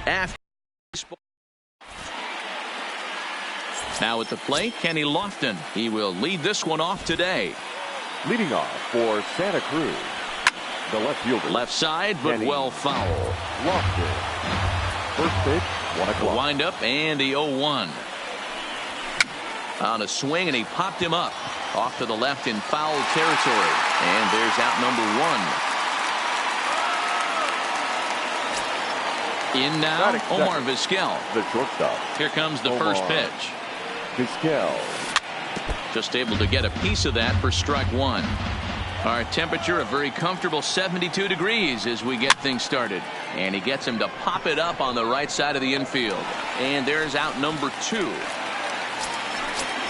After now at the plate, Kenny Lofton. He will lead this one off today. Leading off for Santa Cruz, the left fielder. Left side, but Kenny well foul. Lofton. First pitch, 1 o'clock. Wind up and the 0-1. On a swing, and he popped him up. Off to the left in foul territory. And there's out number 1. In now, Omar Vizquel. The shortstop. Here comes the first pitch. Vizquel. Just able to get a piece of that for strike 1. Our temperature a very comfortable 72 degrees as we get things started. And he gets him to pop it up on the right side of the infield. And there's out number 2.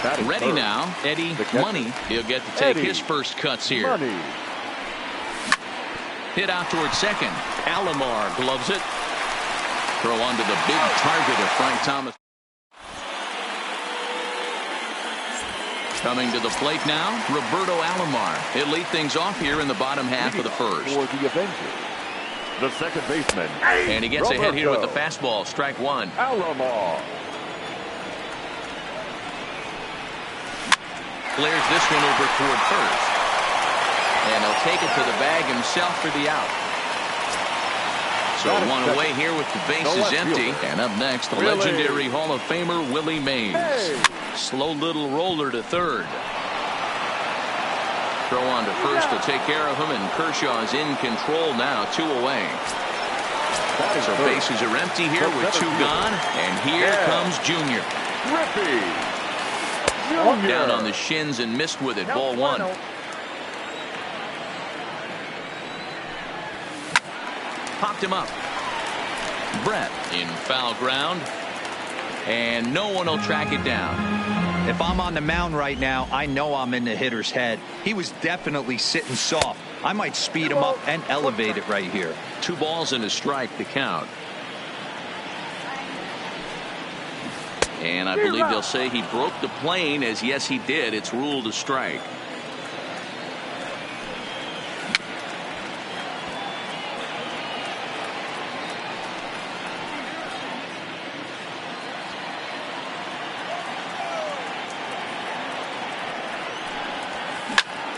Ready first. now, Eddie Money. He'll get to take his first cuts here. Money. Hit out towards second. Alomar gloves it. Throw onto the big target of Frank Thomas. Coming to the plate now, Roberto Alomar. He'll lead things off here in the bottom half of the first. For the Avengers, the second baseman. And he gets ahead here with the fastball. Strike 1. Alomar. Clears this one over toward first. And he'll take it to the bag himself for the out. So one away here with the bases empty. And up next, the legendary Hall of Famer Willie Mays. Slow little roller to third. Throw on to first to take care of him, and Kershaw's in control now, 2 away. So bases are empty here with 2 gone. And here comes Junior. Down on the shins and missed with it. Ball 1. Popped him up. Brett in foul ground. And no one will track it down. If I'm on the mound right now, I know I'm in the hitter's head. He was definitely sitting soft. I might speed him up and elevate it right here. 2 balls and a strike to count. And I believe they'll say he broke the plane, as yes he did. It's ruled a strike.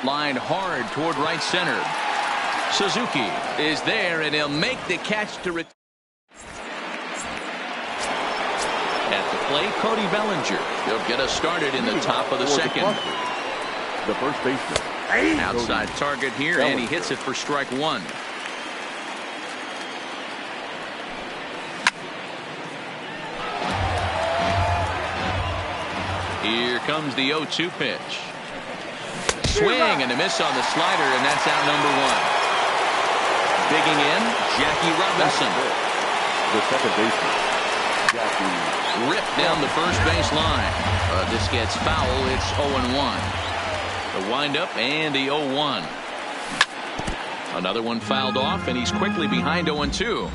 Line hard toward right center. Suzuki is there, and he'll make the catch to return. At the plate, Cody Bellinger. He'll get us started in the top of the second. The first baseman. Outside target here, and he hits it for strike 1. Here comes the 0-2 pitch. Swing and a miss on the slider, and that's out number 1. Digging in, Jackie Robinson. The second baseman. Jackie. Ripped down the first base line. This gets foul. It's 0-1. The windup and the 0-1. Another one fouled off, and he's quickly behind 0-2.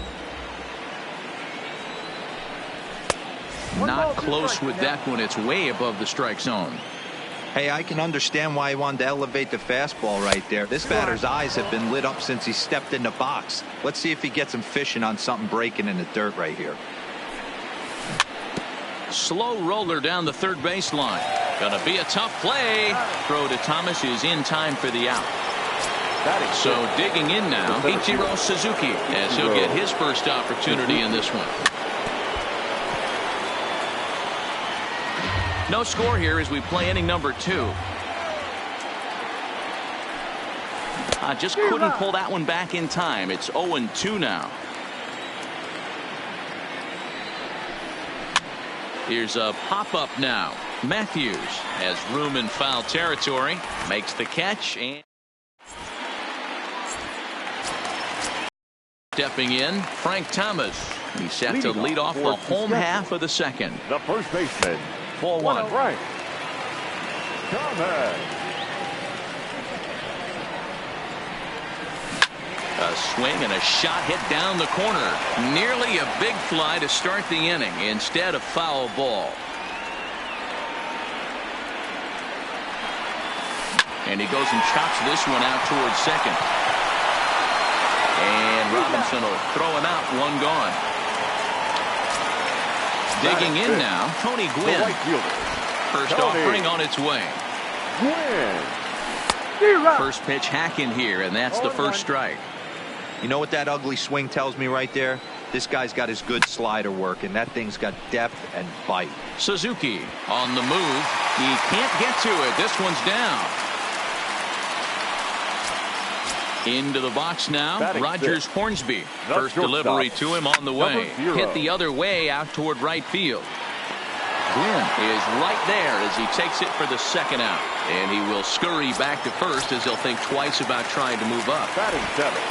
Not close with that one. It's way above the strike zone. Hey, I can understand why he wanted to elevate the fastball right there. This batter's eyes have been lit up since he stepped in the box. Let's see if he gets him fishing on something breaking in the dirt right here. Slow roller down the third baseline. Gonna be a tough play. Throw to Thomas is in time for the out. So digging in now, Ichiro Suzuki, as he'll get his first opportunity in this one. No score here as we play inning number 2. I just couldn't pull that one back in time. It's 0-2 now. Here's a pop-up now. Matthews has room in foul territory. Makes the catch. And stepping in, Frank Thomas. He's set to lead off the home half of the second. The first baseman. 4-1. Frank Thomas. A swing and a shot hit down the corner. Nearly a big fly to start the inning. Instead, a foul ball. And he goes and chops this one out towards second. And Robinson will throw him out, 1 gone. Digging in now, Tony Gwynn. First offering on its way. First pitch hack in here, and that's the first strike. You know what that ugly swing tells me right there? This guy's got his good slider working. That thing's got depth and bite. Suzuki on the move. He can't get to it. This one's down. Into the box now. Rogers Hornsby. First delivery to him on the way. Hit the other way out toward right field. Gwynn is right there as he takes it for the second out. And he will scurry back to first as he'll think twice about trying to move up. Batting seventh,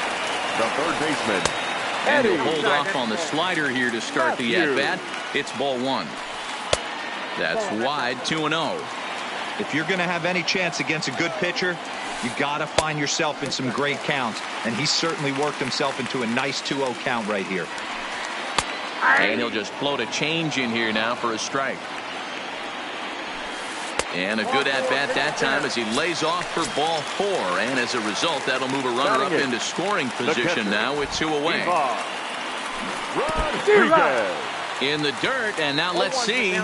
the third baseman. And he'll hold off on the slider here to start the at-bat. It's ball one. That's wide, 2-0. If you're going to have any chance against a good pitcher, you got to find yourself in some great counts. And he certainly worked himself into a nice 2-0 count right here. And he'll just float a change in here now for a strike. And a good at-bat that time as he lays off for ball four. And as a result, that'll move a runner up into scoring position now with two away. In the dirt, and now let's see.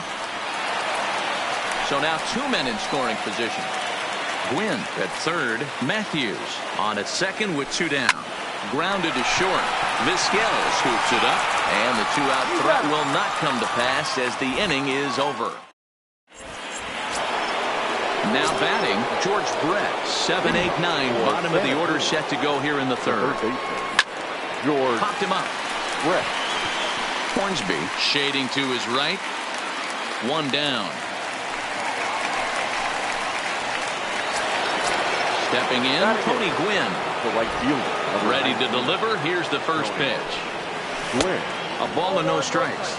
So now two men in scoring position. Gwynn at third. Matthews on at second with two down. Grounded to short. Vizquel scoops it up. And the two-out threat will not come to pass as the inning is over. Now batting, George Brett, 7, 8, 9, bottom of the order set to go here in the third. George Popped him up. Brett. Hornsby shading to his right. One down. Stepping in, Tony Gwynn. The right fielder. Ready to deliver. Here's the first pitch. Gwynn. A ball and no strikes.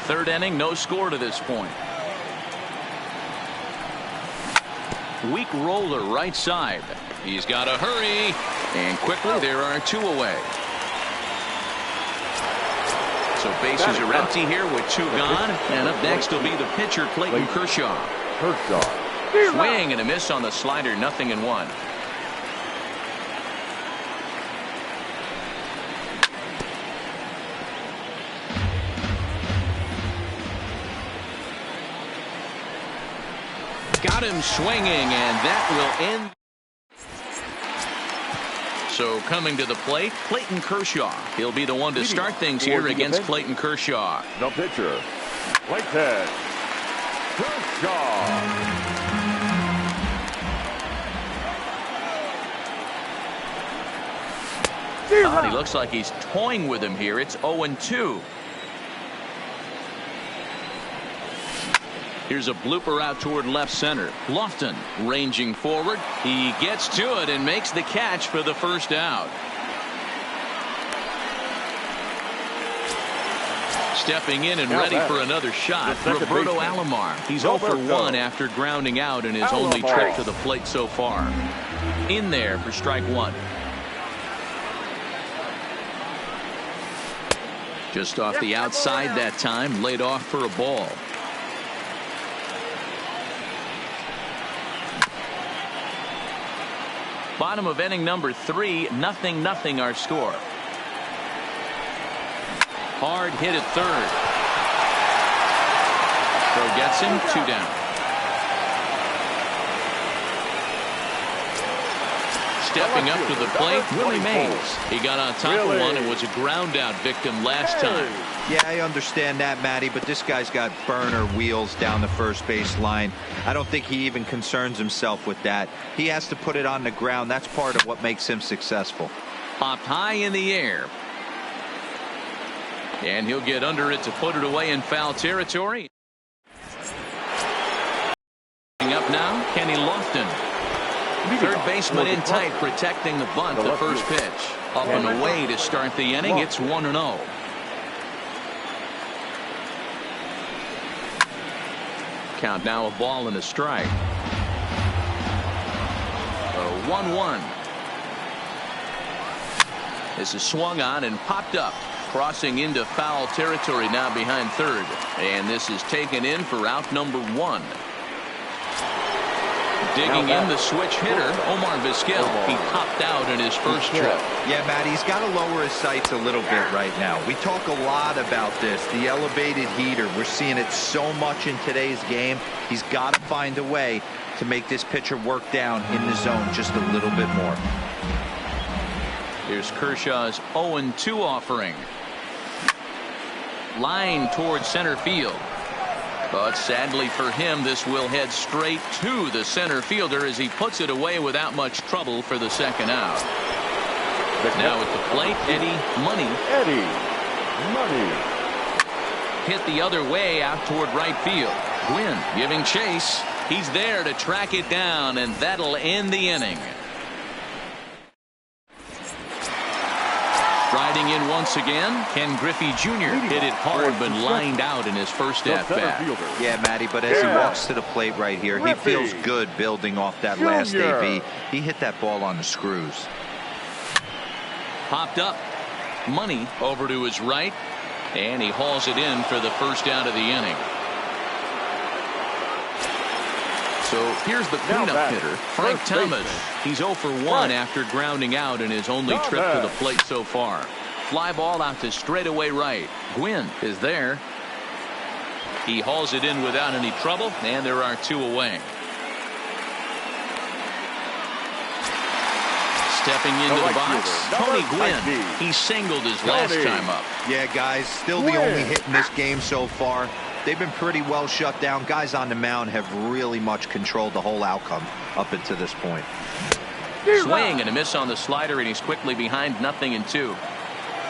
Third inning, no score to this point. Weak roller right side. He's got to hurry. And quickly there are two away. So bases are empty here with two gone. And up next will be the pitcher Clayton Kershaw. Swing and a miss on the slider. 0-1. Got him swinging, and that will end. So coming to the plate, Clayton Kershaw. He'll be the one to start things here against Clayton Kershaw. The pitcher, Clayton Kershaw. He looks like he's toying with him here. It's 0-2. Here's a blooper out toward left center. Lofton ranging forward. He gets to it and makes the catch for the first out. Stepping in and ready for another shot, Roberto Alomar. He's 0 for 1 after grounding out in his only trip to the plate so far. In there for strike one. Just off the outside that time, laid off for a ball. Bottom of inning number 3, 0-0 our score. Hard hit at third. Throw gets him, 2 down. Stepping up to the plate, Willie Mays. He got on top of one and was a ground out victim last time. Yeah, I understand that, Matty, but this guy's got burner wheels down the first base line. I don't think he even concerns himself with that. He has to put it on the ground. That's part of what makes him successful. Popped high in the air. And he'll get under it to put it away in foul territory. Up now, Kenny Lofton. Third baseman in tight, protecting the bunt. The first pitch. Up and away to start the inning. It's 1-0. Count now a ball and a strike. 1-1. This is swung on and popped up. Crossing into foul territory now behind third. And this is taken in for out number 1. Digging in the switch hitter, Omar Vizquel. He popped out in his first trip. Yeah, Matt, he's got to lower his sights a little bit right now. We talk a lot about this, the elevated heater. We're seeing it so much in today's game. He's got to find a way to make this pitcher work down in the zone just a little bit more. Here's Kershaw's 0-2 offering. Line towards center field. But sadly for him, this will head straight to the center fielder as he puts it away without much trouble for the second out. Now at the plate, Eddie Money. Hit the other way out toward right field. Gwynn giving chase. He's there to track it down, and that'll end the inning. Striding in once again, Ken Griffey Jr. hit it hard but lined out in his first at-bat. Yeah, Matty, but as he walks to the plate right here, he feels good building off that last AB. He hit that ball on the screws. Popped up. Money over to his right, and he hauls it in for the first out of the inning. So here's the cleanup hitter, Frank Thomas. He's 0 for 1 after grounding out in his only trip to the plate so far. Fly ball out to straightaway right. Gwynn is there. He hauls it in without any trouble, and there are 2 away. Stepping into the box, Tony Gwynn. He singled his last time up. Yeah, guys, still the only hit in this game so far. They've been pretty well shut down. Guys on the mound have really much controlled the whole outcome up until this point. Swing and a miss on the slider, and he's quickly behind 0-2.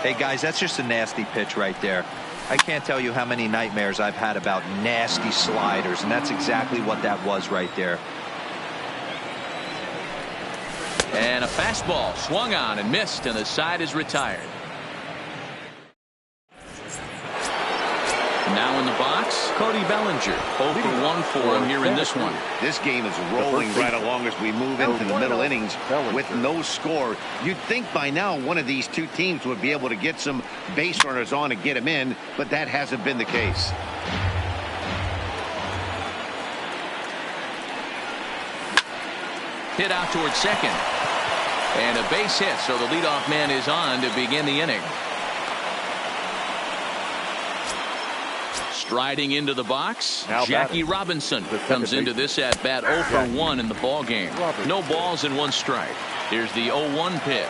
Hey, guys, that's just a nasty pitch right there. I can't tell you how many nightmares I've had about nasty sliders, and that's exactly what that was right there. And a fastball swung on and missed, and the side is retired. Now in the box, Cody Bellinger. 0 for 1 for him here in this one. This game is rolling right along as we move into the middle innings with no score. You'd think by now one of these two teams would be able to get some base runners on and get them in, but that hasn't been the case. Hit out towards second. And a base hit, so the leadoff man is on to begin the inning. Striding into the box, Jackie Robinson comes into this at bat 0 for 1 in the ball game. No balls and 1 strike. Here's the 0-1 pitch.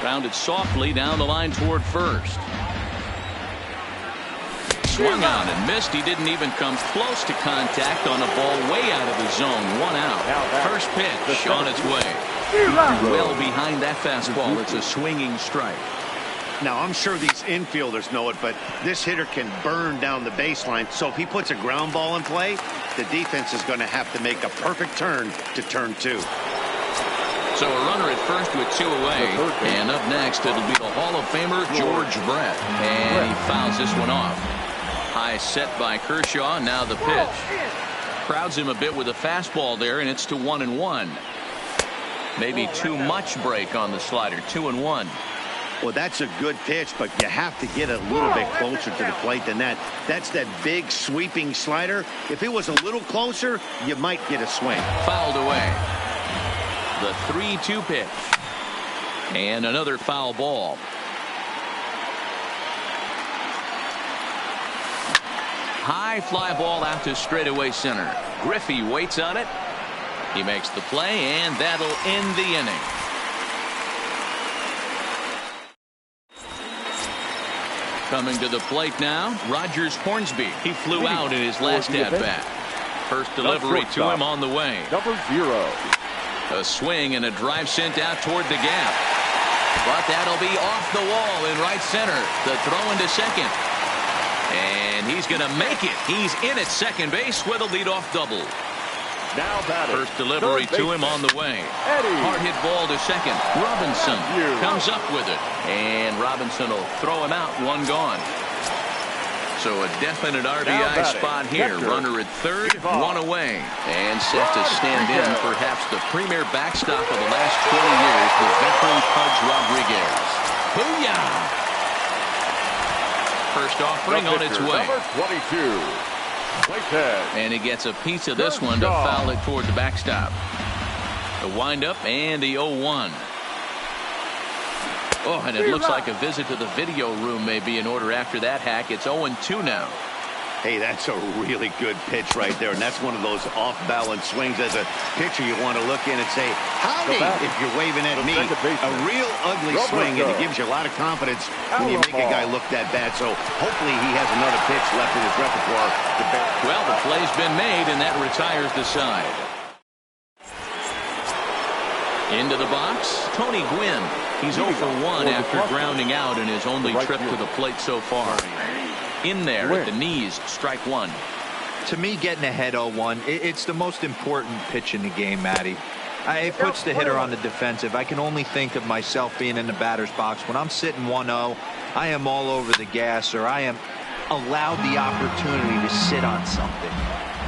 Rounded softly down the line toward first. Swung on and missed. He didn't even come close to contact on a ball way out of the zone. 1 out. First pitch on its way. Well behind that fastball. It's a swinging strike. Now, I'm sure these infielders know it, but this hitter can burn down the baseline. So if he puts a ground ball in play, the defense is going to have to make a perfect turn to turn 2. So a runner at first with 2 away. And up next, it'll be the Hall of Famer George Brett. And he fouls this one off. High set by Kershaw. Now the pitch. Crowds him a bit with a fastball there, and it's to 1-1. Maybe too much break on the slider. 2-1. Well, that's a good pitch, but you have to get a little bit closer to the plate than that. That's that big sweeping slider. If it was a little closer, you might get a swing. Fouled away. The 3-2 pitch. And another foul ball. High fly ball out to straightaway center. Griffey waits on it. He makes the play, and that'll end the inning. Coming to the plate now, Rogers Hornsby. He flew out in his last at-bat. First delivery to him on the way. Number 0. A swing and a drive sent out toward the gap. But that'll be off the wall in right center. The throw into second. And he's going to make it. He's in at second base with a leadoff double. Now batting. First delivery to him on the way. Hard hit ball to second. Robinson comes up with it. And Robinson will throw him out. 1 gone. So a definite RBI spot here. Runner at third, 1 away. And set to stand in perhaps the premier backstop of the last 20 years, the veteran Pudge Rodriguez. Booyah! First offering on its way. Number 22. And he gets a piece of this one to foul it toward the backstop. The windup and the 0-1. Oh, and it looks like a visit to the video room may be in order after that hack. It's 0-2 now. Hey, that's a really good pitch right there, and that's one of those off-balance swings. As a pitcher, you want to look in and say, howdy, if you're waving at me. A real ugly swing, and it gives you a lot of confidence when you make a guy look that bad. So hopefully he has another pitch left in his repertoire. Well, the play's been made, and that retires the side. Into the box, Tony Gwynn. He's 0 for 1 after grounding out in his only trip to the plate so far. In there at the knees, strike one. To me, getting ahead 0-1, it's the most important pitch in the game, Matty. It puts the hitter on the defensive. I can only think of myself being in the batter's box. When I'm sitting 1-0, I am all over the gas, or I am allowed the opportunity to sit on something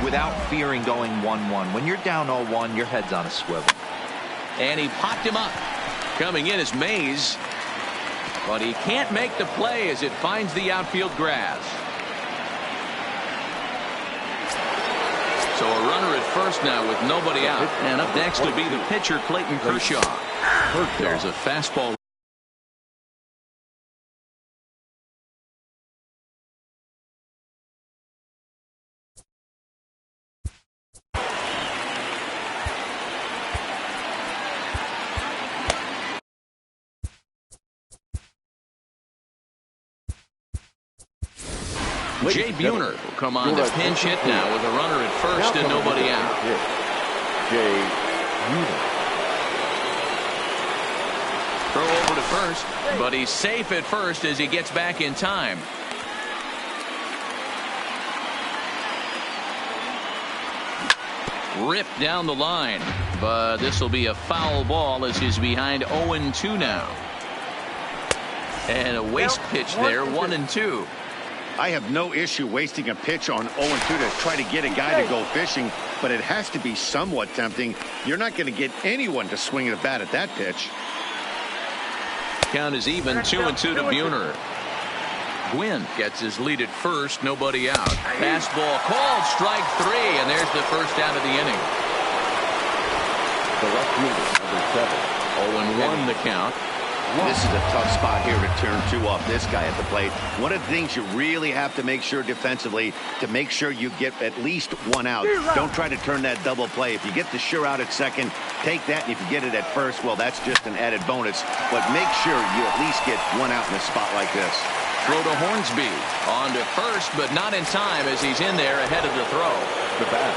without fearing going 1-1. When you're down 0-1, your head's on a swivel. And he popped him up. Coming in is Mays. But he can't make the play as it finds the outfield grass. So a runner at first now with nobody out. And up next will be the pitcher, Clayton Kershaw. There's a fastball. Jay Buhner will come on to pinch hit now with a runner at first and nobody out. Jay Buhner. Throw over to first, but he's safe at first as he gets back in time. Ripped down the line, but this will be a foul ball as he's behind 0-2 now. And a waste pitch there, 1-2. I have no issue wasting a pitch on 0-2 to try to get a guy to go fishing, but it has to be somewhat tempting. You're not going to get anyone to swing a bat at that pitch. Count is even, 2-2 to Buhner. Gwynn gets his lead at first, nobody out. Fastball called, strike 3, and there's the first out of the inning. The left fielder, number 7. 0-1 the count. This is a tough spot here to turn 2 off this guy at the plate. One of the things you really have to make sure defensively to make sure you get at least 1 out. Don't try to turn that double play. If you get the sure out at second, take that. And if you get it at first, well, that's just an added bonus. But make sure you at least get 1 out in a spot like this. Throw to Hornsby. On to first, but not in time as he's in there ahead of the throw. The bat,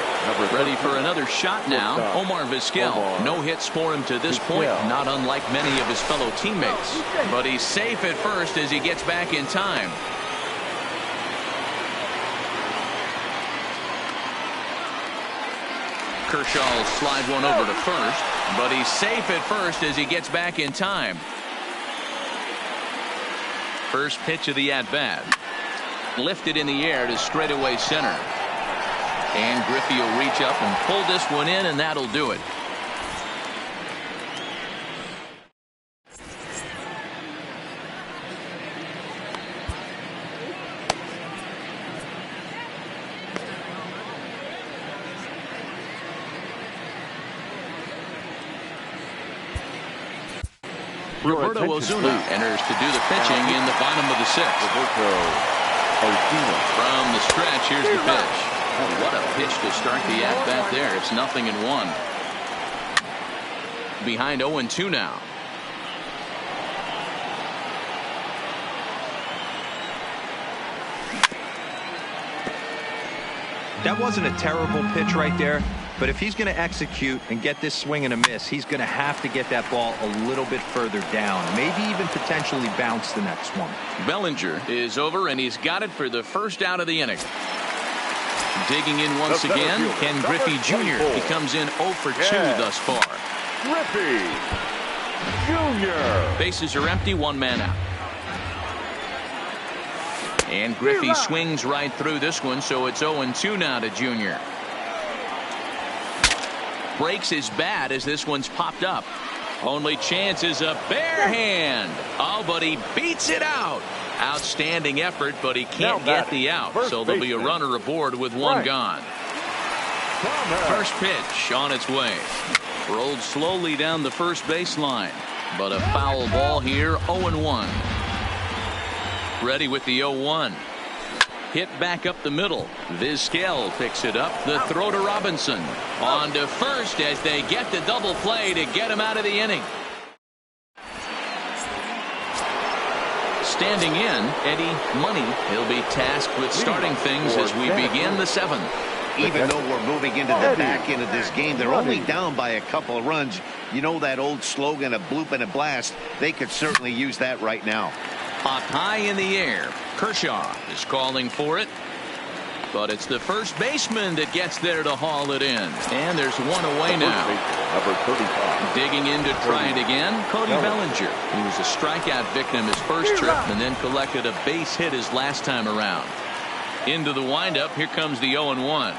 ready for another shot now. Omar Vizquel. No hits for him to this point, not unlike many of his fellow teammates. But he's safe at first as he gets back in time. Kershaw will slide one over to first, but he's safe at first as he gets back in time. First pitch of the at-bat. Lifted in the air to straightaway center. And Griffey will reach up and pull this one in, and that'll do it. Roberto Ozuna enters to do the pitching in the bottom of the 6th. From the stretch, here's the pitch. Oh, what a pitch to start the at-bat there. It's 0-1. Behind 0-2 now. That wasn't a terrible pitch right there, but if he's going to execute and get this swing and a miss, he's going to have to get that ball a little bit further down, maybe even potentially bounce the next one. Bellinger is over, and he's got it for the first out of the inning. Digging in once again, Ken Griffey Jr. He comes in 0 for 2 thus far. Griffey Jr. Bases are empty, 1 man out. And Griffey swings right through this one, so it's 0-2 now to Jr. Breaks his bat as this one's popped up. Only chance is a bare hand. Oh, but he beats it out. Outstanding effort, but he can't get the out. So there'll be a runner aboard with one gone. First pitch on its way. Rolled slowly down the first baseline. But a foul ball here, 0-1. Ready with the 0-1. Hit back up the middle. Vizquel picks it up. The throw to Robinson. On to first as they get the double play to get him out of the inning. Standing in, Eddie Money. He'll be tasked with starting things as we begin the seventh. Even though we're moving into the back end of this game, they're only down by a couple of runs. You know that old slogan, a bloop and a blast. They could certainly use that right now. Up high in the air. Kershaw is calling for it. But it's the first baseman that gets there to haul it in. And there's one away now. Number 35. Digging in to try it again, Cody Bellinger. He was a strikeout victim his first trip and then collected a base hit his last time around. Into the windup. Here comes the 0-1.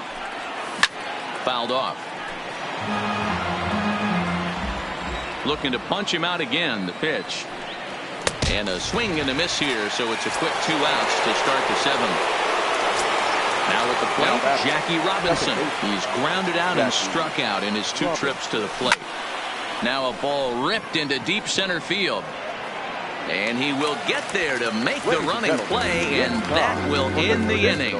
Fouled off. Looking to punch him out again. The pitch. And a swing and a miss here, so it's a quick 2 outs to start the seventh. Now with the plate, Jackie Robinson. He's grounded out and struck out in his 2 trips to the plate. Now a ball ripped into deep center field. And he will get there to make the running play, and that will end the inning.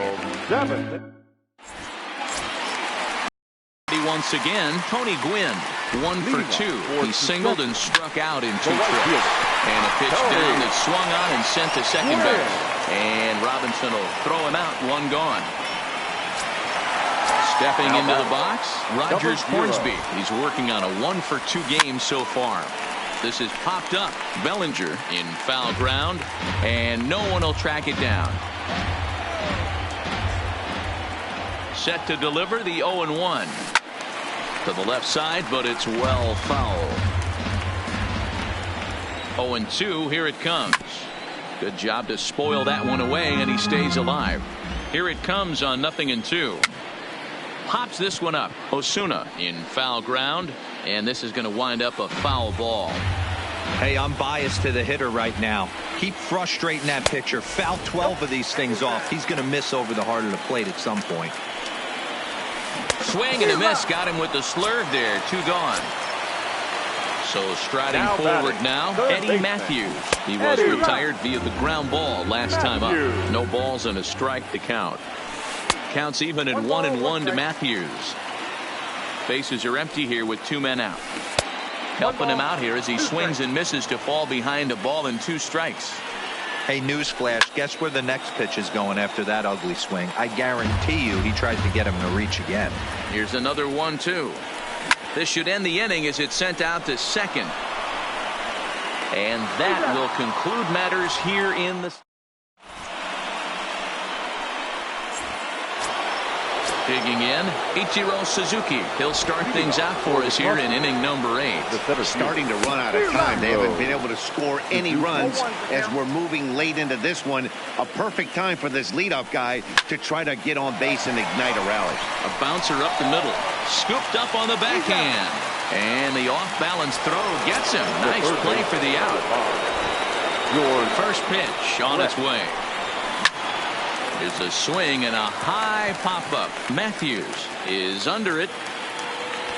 Once again, Tony Gwynn, 1 for 2. He singled and struck out in 2 trips. And a pitch down that's swung on and sent to second base. And Robinson will throw him out, 1 gone. Stepping into the box, Rogers Hornsby. He's working on a 1 for 2 game so far. This is popped up. Bellinger in foul ground, and no one will track it down. Set to deliver the 0-1. To the left side, but it's well foul. 0-2, here it comes. Good job to spoil that one away, and he stays alive. Here it comes on 0-2. Pops this one up. Osuna in foul ground, and this is going to wind up a foul ball. Hey, I'm biased to the hitter right now. Keep frustrating that pitcher. Foul 12 of these things off. He's going to miss over the heart of the plate at some point. Swing and a miss. Got him with the slurve there. 2 gone. So striding forward now, Eddie Matthews. He was retired via the ground ball last time up. No balls and a strike to count. Counts even at 1-1 to Matthews. Bases are empty here with 2 men out. Helping him out here as he swings and misses to fall behind a ball and 2 strikes. Hey, newsflash, guess where the next pitch is going after that ugly swing? I guarantee you he tries to get him to reach again. Here's another 1-2. This should end the inning as it's sent out to second. And that will conclude matters here in the... Digging in, Ichiro Suzuki. He'll start things out for us here in inning number 8. Starting to run out of time. They haven't been able to score any runs as we're moving late into this one. A perfect time for this leadoff guy to try to get on base and ignite a rally. A bouncer up the middle. Scooped up on the backhand. And the off-balance throw gets him. Nice play for the out. Your first pitch on its way. Here's a swing and a high pop-up. Matthews is under it.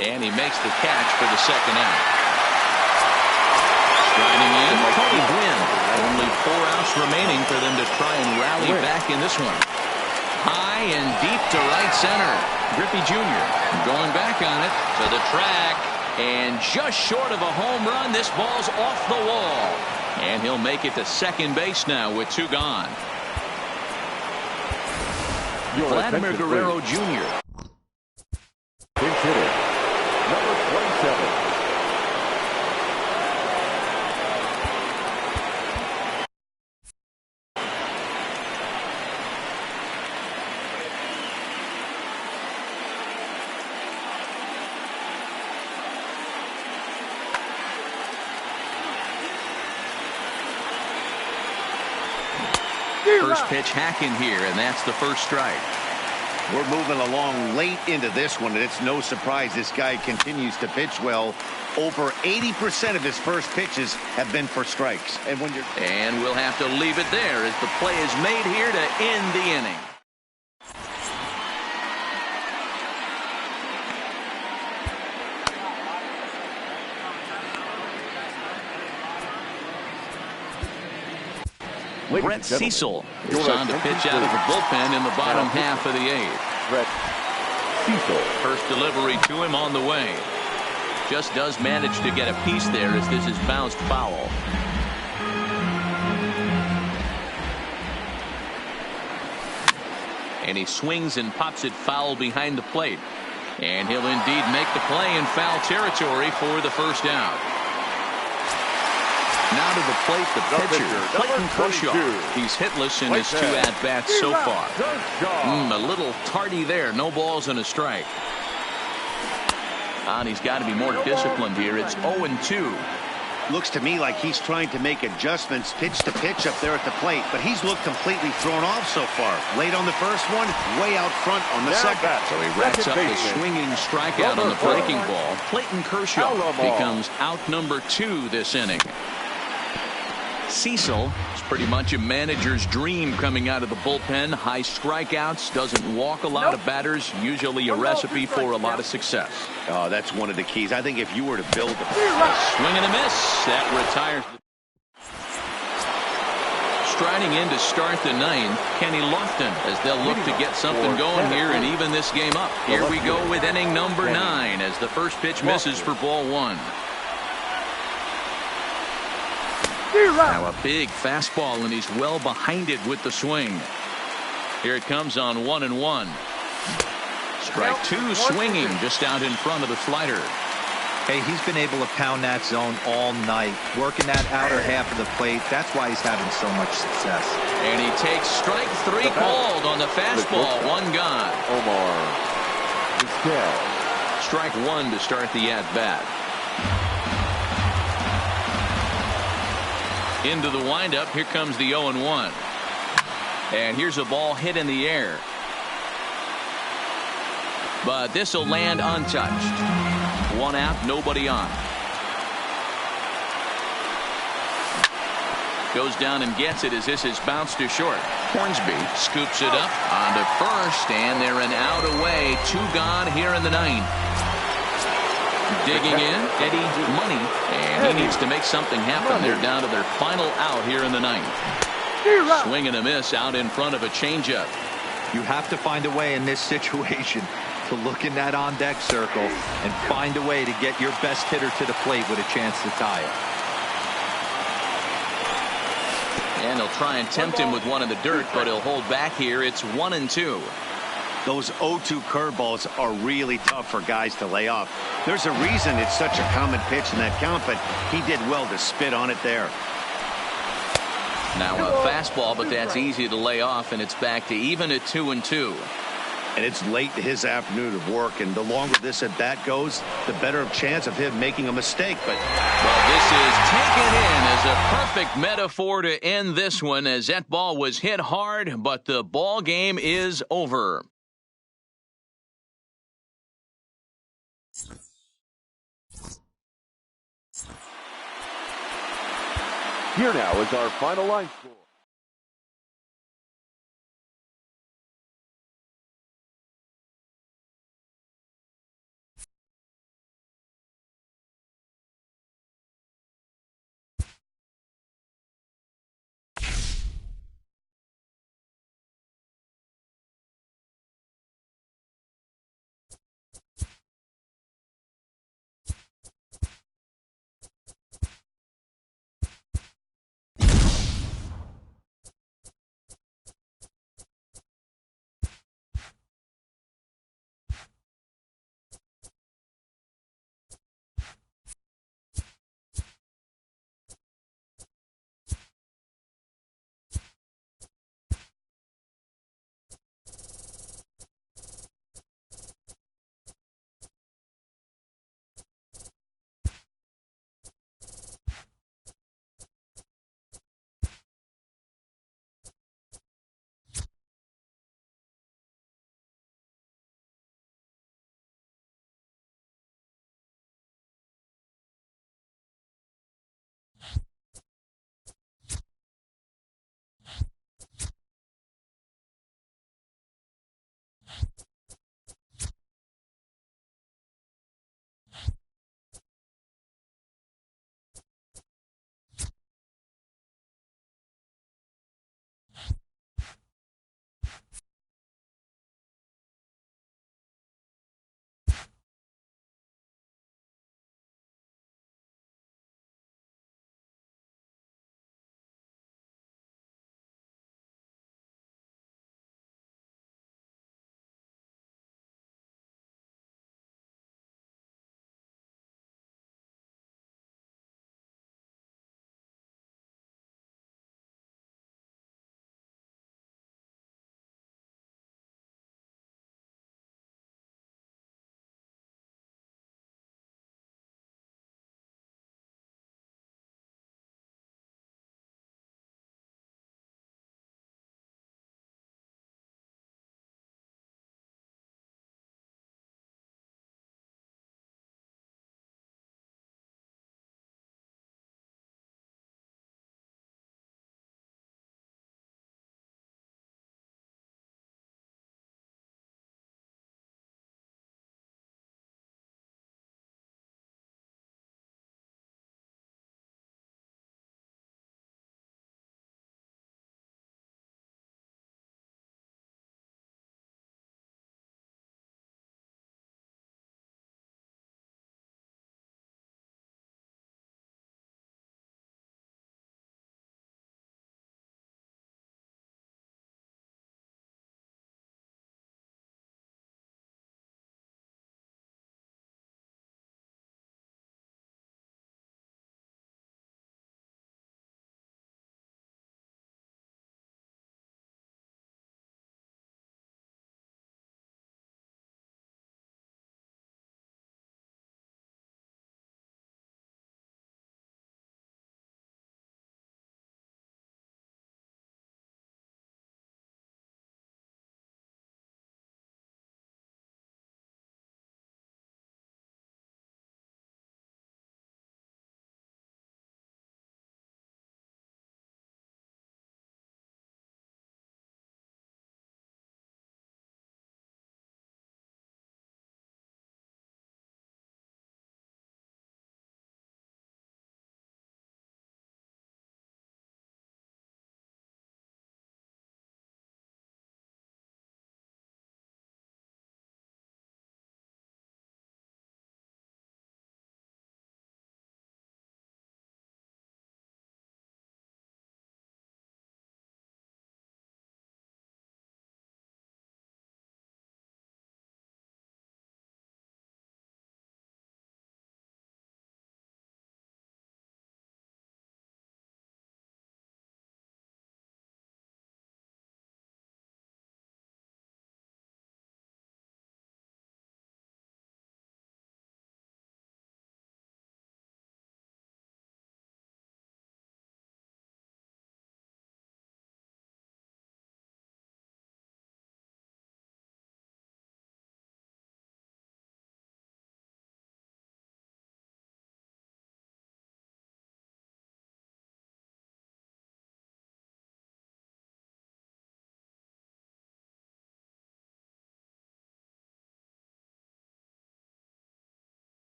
And he makes the catch for the second out. Striding in, Tony Gwynn. Only 4 outs remaining for them to try and rally back in this one. High and deep to right center. Griffey Jr. going back on it to the track. And just short of a home run, this ball's off the wall. And he'll make it to second base now with 2 gone. Vladimir Guerrero Jr. Pinch hitter, number 27. First pitch hack in here, and that's the first strike. We're moving along late into this one, and it's no surprise this guy continues to pitch well. Over 80% of his first pitches have been for strikes. And we'll have to leave it there as the play is made here to end the inning. Brett Cecil is on to pitch out of the bullpen in the bottom half of the eighth. Brett Cecil. First delivery to him on the way. Just does manage to get a piece there as this is bounced foul. And he swings and pops it foul behind the plate. And he'll indeed make the play in foul territory for the first out. Now to the plate, the pitcher, Clayton Kershaw. He's hitless in his 2 at-bats so far. A little tardy there. No balls and a strike. And he's got to be more disciplined here. It's 0-2. Looks to me like he's trying to make adjustments pitch to pitch up there at the plate, but he's looked completely thrown off so far. Late on the first one, way out front on the second. So he racks up a swinging strikeout on the breaking ball. Clayton Kershaw becomes out number 2 this inning. Cecil is pretty much a manager's dream coming out of the bullpen. High strikeouts, doesn't walk a lot of batters, usually a recipe for a lot of success. Oh, that's one of the keys. I think if you were to build a swing and a miss, that retires. Striding in to start the 9th, Kenny Lofton, as they'll look to get something going here and even this game up. Here we go with inning number 9 as the first pitch misses for ball 1. Now a big fastball, and he's well behind it with the swing. Here it comes on 1-1. Strike 2 swinging just out in front of the slider. Hey, he's been able to pound that zone all night, working that outer half of the plate. That's why he's having so much success. And he takes strike 3 called on the fastball. 1 gone. Omar. Strike 1 to start the at-bat. Into the windup. Here comes the 0-1. And here's a ball hit in the air. But this will land untouched. 1 out, nobody on. Goes down and gets it as this is bounced to short. Hornsby scoops it up onto first, and they're an out away. 2 gone here in the 9th. Digging in, Eddie Money, and he needs to make something happen. They're down to their final out here in the 9th. Swing and a miss out in front of a changeup. You have to find a way in this situation to look in that on-deck circle and find a way to get your best hitter to the plate with a chance to tie it. And they'll try and tempt him with one in the dirt, but he'll hold back here. It's 1-2. Those 0-2 curveballs are really tough for guys to lay off. There's a reason it's such a common pitch in that count, but he did well to spit on it there. Now a fastball, but that's easy to lay off, and it's back to even at 2-2. And it's late in his afternoon of work, and the longer this at bat goes, the better chance of him making a mistake. But well, this is taken in as a perfect metaphor to end this one, as that ball was hit hard, but the ball game is over. Here now is our final line score.